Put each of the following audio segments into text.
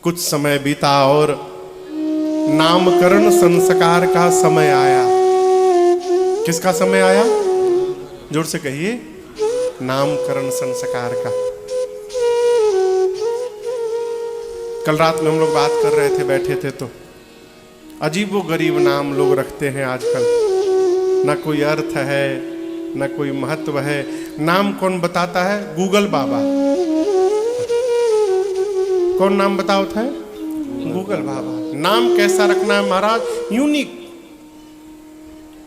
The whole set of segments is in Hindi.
कुछ समय बीता और नामकरण संस्कार का समय आया। किसका समय आया? जोर से कहिए, नामकरण संस्कार का। कल रात में हम लोग बात कर रहे थे, बैठे थे तो अजीब वो गरीब नाम लोग रखते हैं आजकल, ना कोई अर्थ है ना कोई महत्व है। नाम कौन बताता है? गूगल बाबा। कौन नाम बताता है? गूगल बाबा। नाम कैसा रखना है महाराज? यूनिक,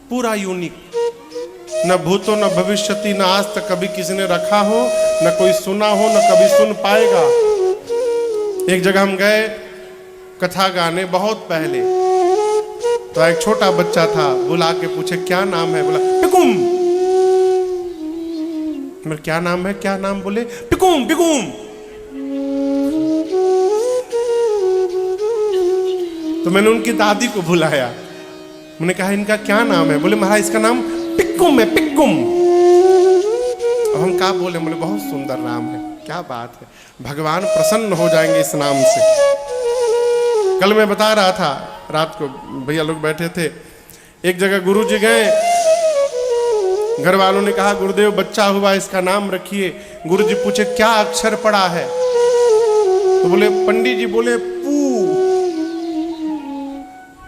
पूरा यूनिक। न भूतो न भविष्यति, न आज तक कभी किसी ने रखा हो, न कोई सुना हो, न कभी सुन पाएगा। एक जगह हम गए कथा गाने, बहुत पहले, तो एक छोटा बच्चा था, बुला के पूछे क्या नाम है? बोला पिकुम। मैं क्या नाम है? क्या नाम? बोले पिकुम पिकुम। तो मैंने उनकी दादी को बुलाया, मैंने कहा इनका क्या नाम है? बोले महाराज इसका नाम पिक्कुम है, पिक्कुम। अब हम क्या बोले? बोले बहुत सुंदर नाम है। क्या बात है, भगवान प्रसन्न हो जाएंगे इस नाम से। कल मैं बता रहा था, रात को भैया लोग बैठे थे, एक जगह गुरुजी गए, घर वालों ने कहा गुरुदेव बच्चा हुआ, इसका नाम रखिए। गुरुजी पूछे क्या अक्षर पड़ा है? तो बोले पंडित जी बोले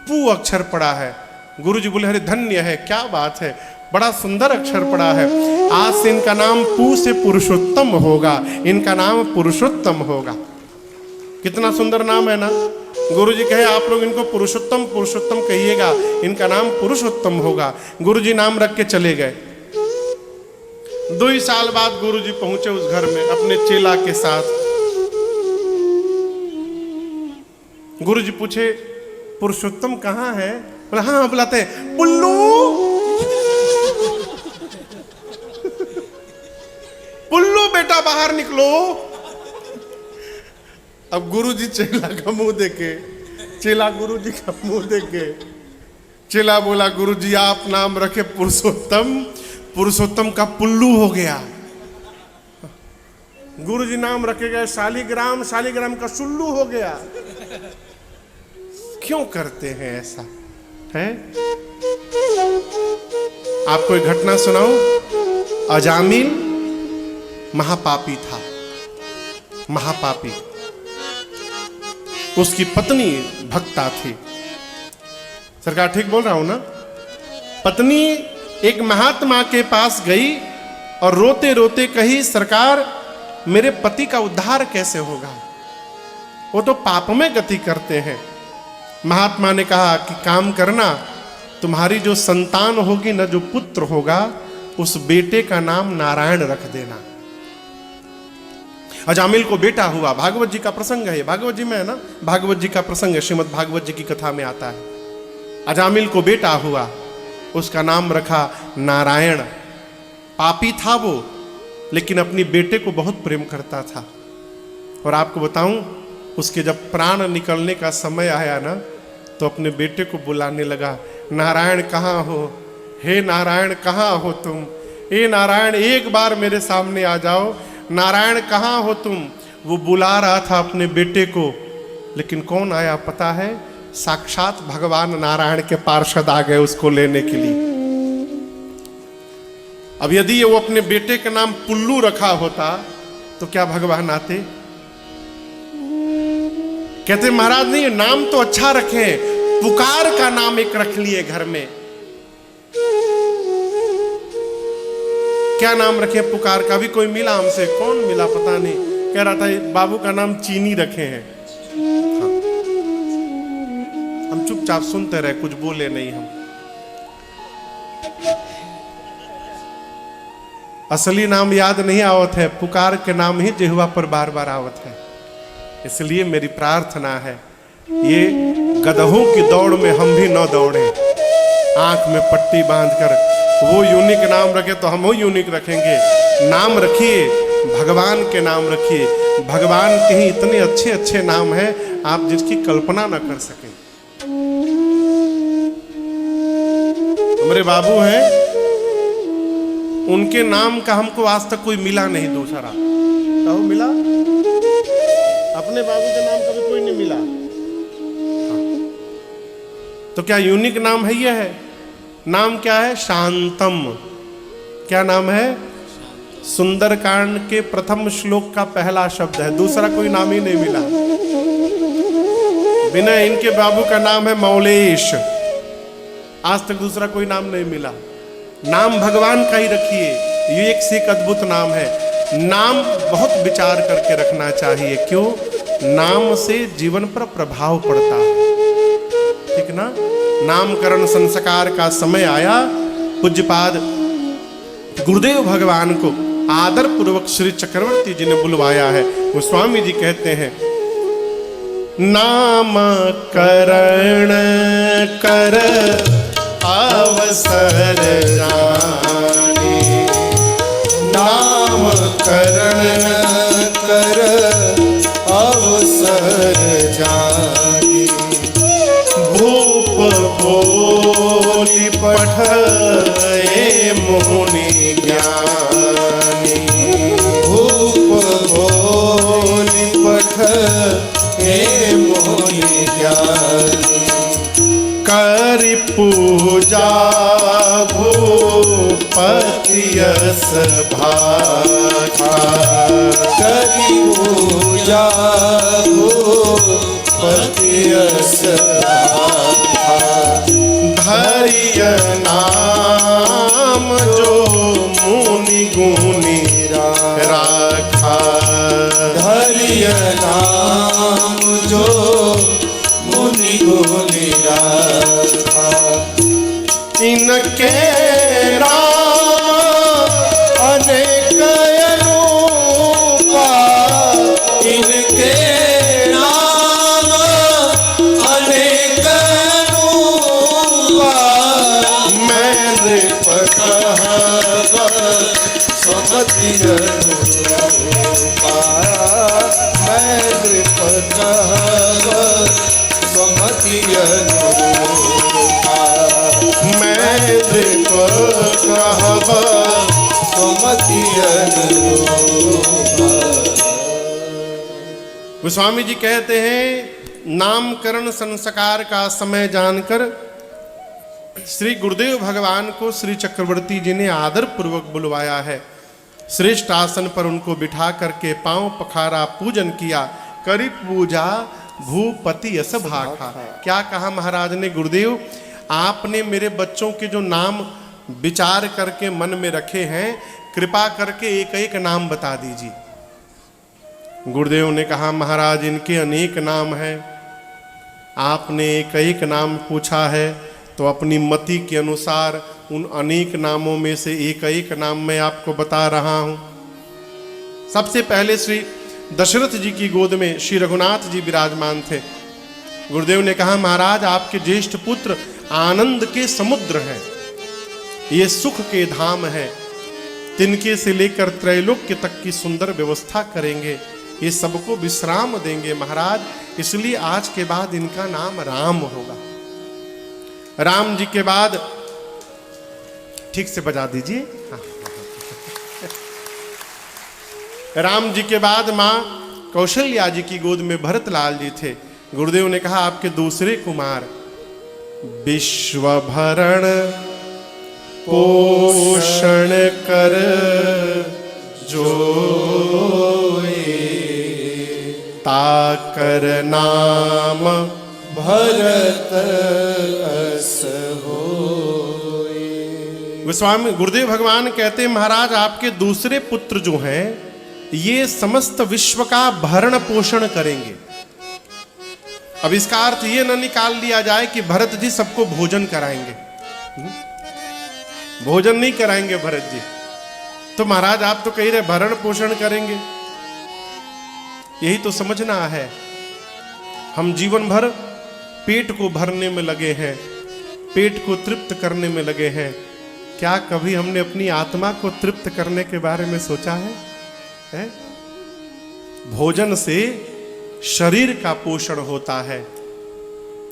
पू अक्षर पड़ा है। गुरुजी बोले अरे धन्य है, क्या बात है, बड़ा सुंदर अक्षर पड़ा है। आज से इनका नाम पू से पुरुषोत्तम होगा, इनका नाम पुरुषोत्तम होगा। कितना सुंदर नाम है ना। गुरुजी कहे आप लोग इनको पुरुषोत्तम पुरुषोत्तम कहिएगा, इनका नाम पुरुषोत्तम होगा। गुरुजी नाम रख के चले गए। 2 साल बाद गुरुजी पहुंचे उस घर में अपने चेला के साथ। गुरुजी पूछे पुरुषोत्तम कहाँ है? बोला हाँ बुलाते हैं। पुल्लू पुल्लू बेटा बाहर निकलो। अब गुरुजी चेला का मुंह देखे, चेला गुरुजी का मुंह देखे। चेला बोला गुरुजी आप नाम रखे पुरुषोत्तम, पुरुषोत्तम का पुल्लू हो गया। गुरुजी नाम रखे गए शालिग्राम, शालिग्राम का सुल्लू हो गया। क्यों करते हैं ऐसा? है आपको एक घटना सुनाऊं। अजामिल महापापी था, महापापी। उसकी पत्नी भक्ता थी। सरकार ठीक बोल रहा हूं ना? पत्नी एक महात्मा के पास गई और रोते रोते कही सरकार मेरे पति का उद्धार कैसे होगा, वो तो पाप में गति करते हैं। महात्मा ने कहा कि काम करना, तुम्हारी जो संतान होगी ना, जो पुत्र होगा, उस बेटे का नाम नारायण रख देना। अजामिल को बेटा हुआ। भागवत जी का प्रसंग है, भागवत जी में है ना, भागवत जी का प्रसंग है, श्रीमद् भागवत जी की कथा में आता है। अजामिल को बेटा हुआ, उसका नाम रखा नारायण। पापी था वो, लेकिन अपनी बेटे को बहुत प्रेम करता था। और आपको बताऊं, उसके जब प्राण निकलने का समय आया ना, तो अपने बेटे को बुलाने लगा, नारायण कहाँ हो? हे नारायण कहाँ हो तुम? हे नारायण एक बार मेरे सामने आ जाओ, नारायण कहाँ हो तुम? वो बुला रहा था अपने बेटे को, लेकिन कौन आया पता है? साक्षात भगवान नारायण के पार्षद आ गए उसको लेने के लिए। अब यदि वो अपने बेटे का नाम पुल्लू रखा होता तो क्या भगवान आते? कहते महाराज नहीं, नाम तो अच्छा रखे, पुकार का नाम एक रख लिए घर में। क्या नाम रखे पुकार का? भी कोई मिला हमसे, कौन मिला पता नहीं, कह रहा था बाबू का नाम चीनी रखे हैं। हाँ। हम चुपचाप सुनते रहे, कुछ बोले नहीं हम। असली नाम याद नहीं आवत है, पुकार के नाम ही जिह्वा पर बार बार आवत है। इसलिए मेरी प्रार्थना है, ये गधों की दौड़ में हम भी न दौड़े। आंख में पट्टी बांधकर वो यूनिक नाम रखे तो हम वो यूनिक रखेंगे। नाम रखिए, भगवान के नाम रखिए। भगवान के ही इतने अच्छे अच्छे नाम हैं, आप जिसकी कल्पना न कर सकें। हमारे बाबू हैं, उनके नाम का हमको आज तक कोई मिला नहीं दूसरा। कहो मिला? अपने बाबू का नाम कभी कोई नहीं मिला। तो क्या यूनिक नाम है? यह है नाम क्या है? शांतम। क्या नाम है? सुंदरकांड के प्रथम श्लोक का पहला शब्द है, दूसरा कोई नाम ही नहीं मिला। बिना इनके बाबू का नाम है मौलेश, आज तक दूसरा कोई नाम नहीं मिला। नाम भगवान का ही रखिए, ये एक से एक अद्भुत नाम है। नाम बहुत विचार करके रखना चाहिए, क्यों? नाम से जीवन पर प्रभाव पड़ता है, ठीक ना? नामकरण संस्कार का समय आया, पूज्यपाद गुरुदेव भगवान को आदर पूर्वक श्री चक्रवर्ती जी ने बुलवाया है। गोस्वामी जी कहते हैं, नामकरण कर अवसर जानी, नामकरण कर अवसर जानी, भूप बोली पठए मुनि ज्ञानी, भूप बोली पठए मुनि ज्ञानी, करि पूजा भूपति यस भाखा, करि पूजा भूपति यस भाखा, धरिय नाम जो मुनि गुणी राखा, धरिय नाम जो मुनि गुणी राखा, इनके नाम अनेक अनूपा, इनके नाम अनेक अनूपा, मैं नृप कहब समति अनूपा, मैं नृप कहब समति अनूपा, मैं नृप कहब समति अनूपा। गोस्वामी जी कहते हैं, नामकरण संस्कार का समय जानकर श्री गुरुदेव भगवान को श्री चक्रवर्ती जी ने आदर पूर्वक बुलवाया है। श्रेष्ठ आसन पर उनको बिठा करके पांव पखारा, पूजन किया। करी पूजा भूपति यस भाखा। क्या कहा महाराज ने? गुरुदेव, आपने मेरे बच्चों के जो नाम विचार करके मन में रखे हैं, कृपा करके एक एक नाम बता दीजिए। गुरुदेव ने कहा, महाराज इनके अनेक नाम हैं, आपने एक एक नाम पूछा है तो अपनी मति के अनुसार उन अनेक नामों में से एक एक नाम मैं आपको बता रहा हूं। सबसे पहले श्री दशरथ जी की गोद में श्री रघुनाथ जी विराजमान थे। गुरुदेव ने कहा, महाराज आपके ज्येष्ठ पुत्र आनंद के समुद्र हैं, ये सुख के धाम है, तिनके से लेकर त्रैलोक्य तक की सुंदर व्यवस्था करेंगे, ये सबको विश्राम देंगे महाराज, इसलिए आज के बाद इनका नाम राम होगा। राम जी के बाद, ठीक से बजा दीजिए, हाँ। राम जी के बाद मां कौशल्या जी की गोद में भरतलाल जी थे। गुरुदेव ने कहा, आपके दूसरे कुमार विश्वभरण पोषण कर जोए, ताकर नाम भरत अस होए। गोस्वामी गुरुदेव भगवान कहते हैं, महाराज आपके दूसरे पुत्र जो हैं, ये समस्त विश्व का भरण पोषण करेंगे। अब इसका अर्थ ये न निकाल लिया जाए कि भरत जी सबको भोजन कराएंगे। भोजन नहीं कराएंगे भरत जी, तो महाराज आप तो कह रहे भरण पोषण करेंगे। यही तो समझना है, हम जीवन भर पेट को भरने में लगे हैं, पेट को तृप्त करने में लगे हैं। क्या कभी हमने अपनी आत्मा को तृप्त करने के बारे में सोचा है? भोजन से शरीर का पोषण होता है,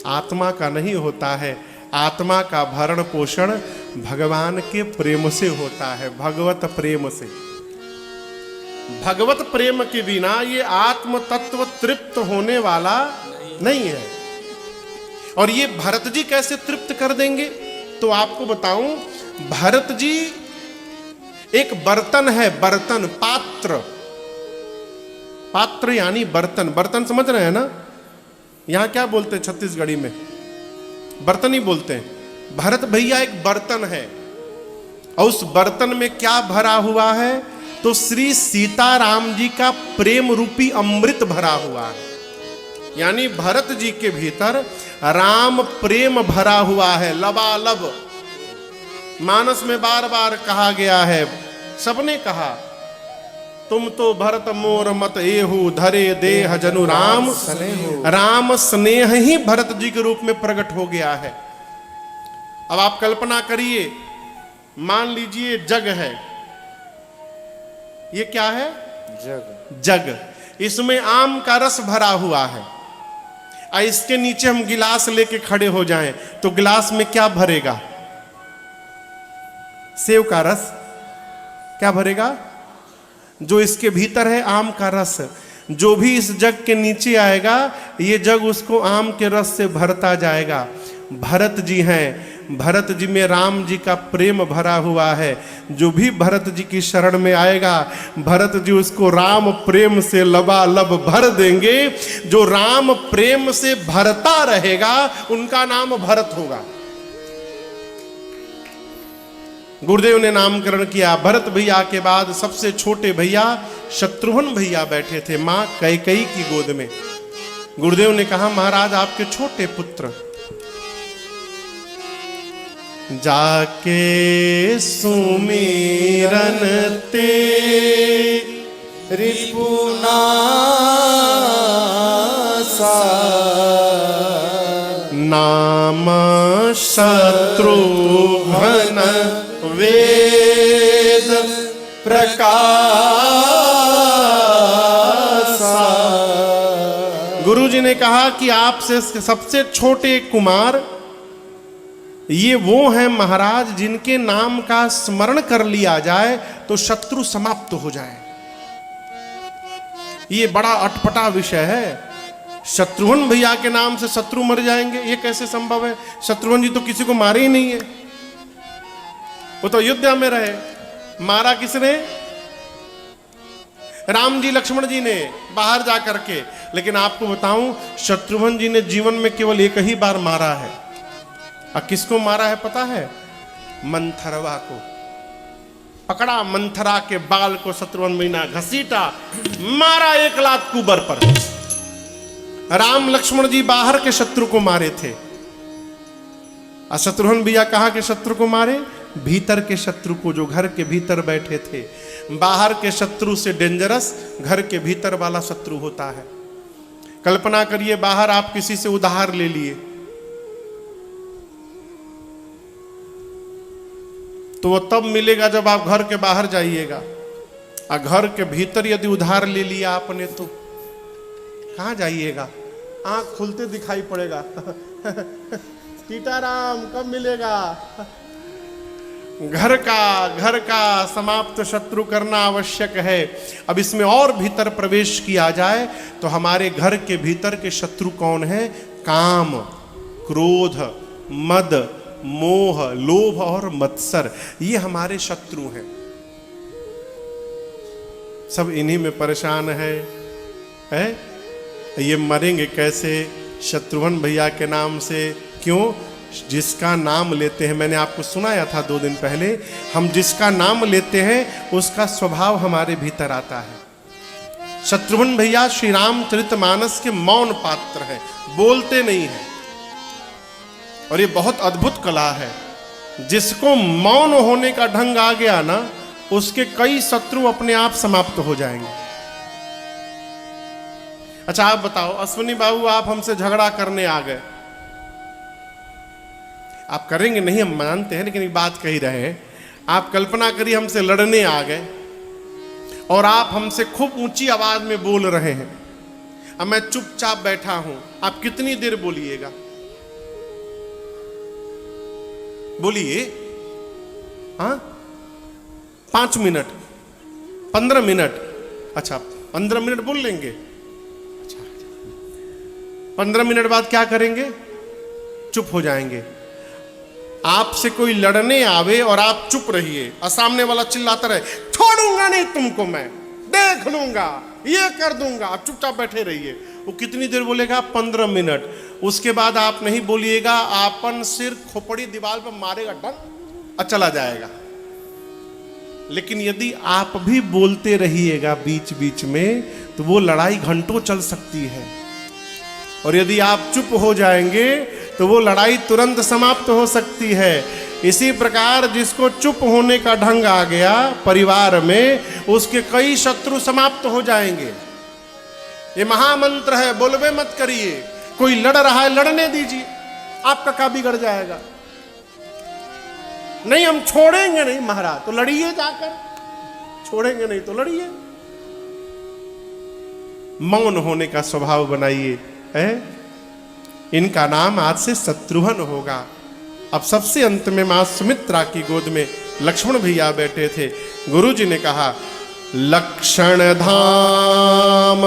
आत्मा का नहीं होता है। आत्मा का भरण पोषण भगवान के प्रेम से होता है, भगवत प्रेम से। भगवत प्रेम के बिना ये आत्म तत्व तृप्त होने वाला नहीं है। और ये भरत जी कैसे तृप्त कर देंगे? तो आपको बताऊं, भरत जी एक बर्तन है, बर्तन, पात्र। पात्र यानी बर्तन। बर्तन समझ रहे हैं ना? यहां क्या बोलते हैं छत्तीसगढ़ी में? बर्तन ही बोलते हैं। भरत भैया एक बर्तन है, और उस बर्तन में क्या भरा हुआ है? तो श्री सीताराम जी का प्रेम रूपी अमृत भरा हुआ है। यानी भरत जी के भीतर राम प्रेम भरा हुआ है, लबालब। मानस में बार बार कहा गया है, सबने कहा, तुम तो भरत मोर मत एहू, धरे देह जनु राम स्नेह। राम स्नेह ही भरत जी के रूप में प्रकट हो गया है। अब आप कल्पना करिए, मान लीजिए जग है, ये क्या है? जग। जग। इसमें आम का रस भरा हुआ है, और इसके नीचे हम गिलास लेके खड़े हो जाएं तो गिलास में क्या भरेगा? सेव का रस। क्या भरेगा? जो इसके भीतर है आम का रस। जो भी इस जग के नीचे आएगा, ये जग उसको आम के रस से भरता जाएगा। भरत जी हैं, भरत जी में राम जी का प्रेम भरा हुआ है। जो भी भरत जी की शरण में आएगा, भरत जी उसको राम प्रेम से लबालब भर देंगे। जो राम प्रेम से भरता रहेगा, उनका नाम भरत होगा। गुरुदेव ने नामकरण किया। भरत भैया के बाद सबसे छोटे भैया शत्रुघ्न भैया बैठे थे मां कैकेयी की गोद में। गुरुदेव ने कहा, महाराज आपके छोटे पुत्र जाके सुमिरन ते रिपुनासा नाम शत्रुघ्न वेद प्रकाशा। गुरु जी ने कहा कि आपसे सबसे छोटे कुमार ये वो हैं महाराज, जिनके नाम का स्मरण कर लिया जाए तो शत्रु समाप्त हो जाए। ये बड़ा अटपटा विषय है। शत्रुघ्न भैया के नाम से शत्रु मर जाएंगे, ये कैसे संभव है? शत्रुघ्न जी तो किसी को मारे ही नहीं है, वो तो अयोध्या में रहे। मारा किसने? राम जी लक्ष्मण जी ने बाहर जा करके। लेकिन आपको बताऊं, शत्रुघ्न जी ने जीवन में केवल एक ही बार मारा है। और किसको मारा है पता है? मंथरवा को। पकड़ा, मंथरा के बाल को शत्रुघ्न भैया घसीटा, मारा एक लात कुबर पर। राम लक्ष्मण जी बाहर के शत्रु को मारे थे, और शत्रुघ्न भैया कहां के शत्रु को मारे? भीतर के शत्रु को, जो घर के भीतर बैठे थे। बाहर के शत्रु से डेंजरस घर के भीतर वाला शत्रु होता है। कल्पना करिए, बाहर आप किसी से उधार ले लिए, तो वो तब मिलेगा जब आप घर के बाहर जाइएगा। और घर के भीतर यदि उधार ले लिया आपने, तो कहां जाइएगा? आंख खुलते दिखाई पड़ेगा। सीताराम कब मिलेगा? घर का समाप्त शत्रु करना आवश्यक है। अब इसमें और भीतर प्रवेश किया जाए तो हमारे घर के भीतर के शत्रु कौन है? काम, क्रोध, मद, मोह, लोभ और मत्सर, ये हमारे शत्रु हैं। सब इन्हीं में परेशान है? ये मरेंगे कैसे? शत्रुघ्न भैया के नाम से। क्यों? जिसका नाम लेते हैं, मैंने आपको सुनाया था 2 दिन पहले, हम जिसका नाम लेते हैं उसका स्वभाव हमारे भीतर आता है। शत्रुघ्न भैया श्री रामचरितमानस के मौन पात्र हैं, बोलते नहीं हैं। और ये बहुत अद्भुत कला है। जिसको मौन होने का ढंग आ गया ना, उसके कई शत्रु अपने आप समाप्त हो जाएंगे। अच्छा आप बताओ, अश्विनी बाबू आप हमसे झगड़ा करने आ गए, आप करेंगे नहीं हम मानते हैं, लेकिन एक बात कही रहे हैं। आप कल्पना करिए हमसे लड़ने आ गए और आप हमसे खूब ऊंची आवाज में बोल रहे हैं, अब मैं चुपचाप बैठा हूं, आप कितनी देर बोलिएगा? बोलिए। हाँ, 5 मिनट, 15 मिनट, अच्छा 15 मिनट बोल लेंगे। अच्छा 15 मिनट बाद क्या करेंगे? चुप हो जाएंगे। आपसे कोई लड़ने आवे और आप चुप रहिए और सामने वाला चिल्लाता रहे, छोड़ूंगा नहीं तुमको, मैं देख लूंगा, ये कर दूंगा, आप चुपचाप बैठे रहिए। वो कितनी देर बोलेगा? 15 मिनट। उसके बाद आप नहीं बोलिएगा, आपन सिर खोपड़ी दीवार पर मारेगा, डन, और चला जाएगा। लेकिन यदि आप भी बोलते रहिएगा बीच बीच में, तो वो लड़ाई घंटों चल सकती है। और यदि आप चुप हो जाएंगे तो वो लड़ाई तुरंत समाप्त हो सकती है। इसी प्रकार जिसको चुप होने का ढंग आ गया परिवार में, उसके कई शत्रु समाप्त हो जाएंगे। ये महामंत्र है, बोलबे मत करिए। कोई लड़ रहा है, लड़ने दीजिए, आपका क्या बिगड़ जाएगा? नहीं हम छोड़ेंगे नहीं महाराज, तो लड़िए जाकर। छोड़ेंगे नहीं तो लड़िए। मौन होने का स्वभाव बनाइए। इनका नाम आज से शत्रुघ्न होगा। अब सबसे अंत में मां सुमित्रा की गोद में लक्ष्मण भैया बैठे थे। गुरुजी ने कहा, लक्षण धाम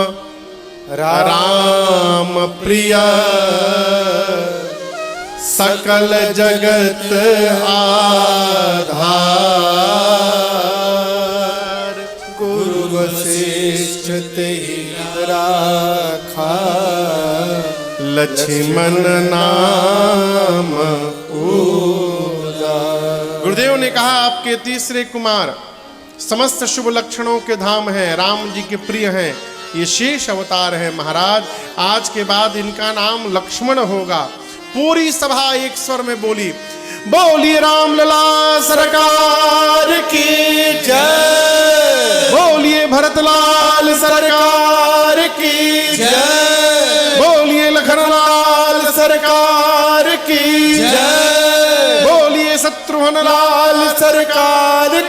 राम प्रिय, सकल जगत आधार, गुरु वशिष्ठ तेहि राखा, लक्ष्मण नाम उदार। गुरुदेव ने कहा, आपके तीसरे कुमार समस्त शुभ लक्षणों के धाम हैं, राम जी के प्रिय हैं, ये शेष अवतार है महाराज। आज के बाद इनका नाम लक्ष्मण होगा। पूरी सभा एक स्वर में बोली, बोलिए रामलला सरकार की जय, बोलिए भरतलाल सरकार की जय, बोलिए लखनलाल सरकार की जय, बोलिए शत्रुघ्न लाल सरकार